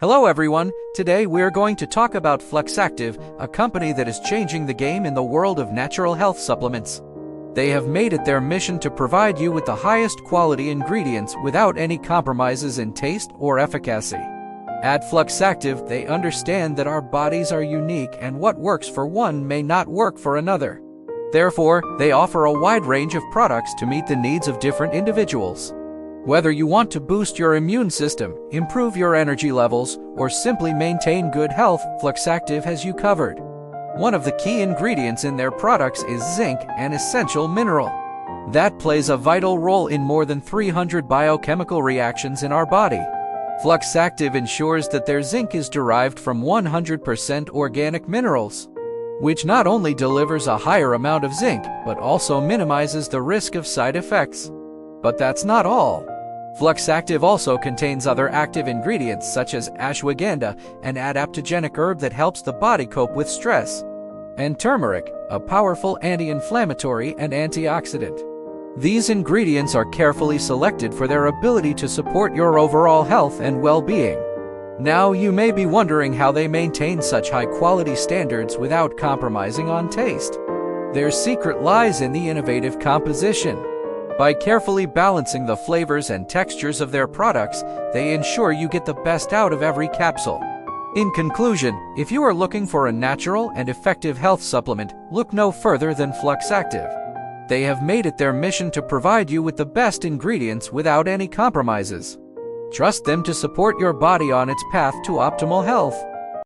Hello everyone, today we're going to talk about Fluxactive, a company that is changing the game in the world of natural health supplements. They have made it their mission to provide you with the highest quality ingredients without any compromises in taste or efficacy. At Fluxactive, they understand that our bodies are unique and what works for one may not work for another. Therefore, they offer a wide range of products to meet the needs of different individuals. Whether you want to boost your immune system, improve your energy levels, or simply maintain good health, Fluxactive has you covered. One of the key ingredients in their products is zinc, an essential mineral that plays a vital role in more than 300 biochemical reactions in our body. Fluxactive ensures that their zinc is derived from 100% organic minerals, which not only delivers a higher amount of zinc, but also minimizes the risk of side effects. But that's not all. Fluxactive also contains other active ingredients such as ashwagandha, an adaptogenic herb that helps the body cope with stress, and turmeric, a powerful anti-inflammatory and antioxidant. These ingredients are carefully selected for their ability to support your overall health and well-being. Now you may be wondering how they maintain such high-quality standards without compromising on taste. Their secret lies in the innovative composition. By carefully balancing the flavors and textures of their products, they ensure you get the best out of every capsule. In conclusion, if you are looking for a natural and effective health supplement, look no further than Fluxactive. They have made it their mission to provide you with the best ingredients without any compromises. Trust them to support your body on its path to optimal health.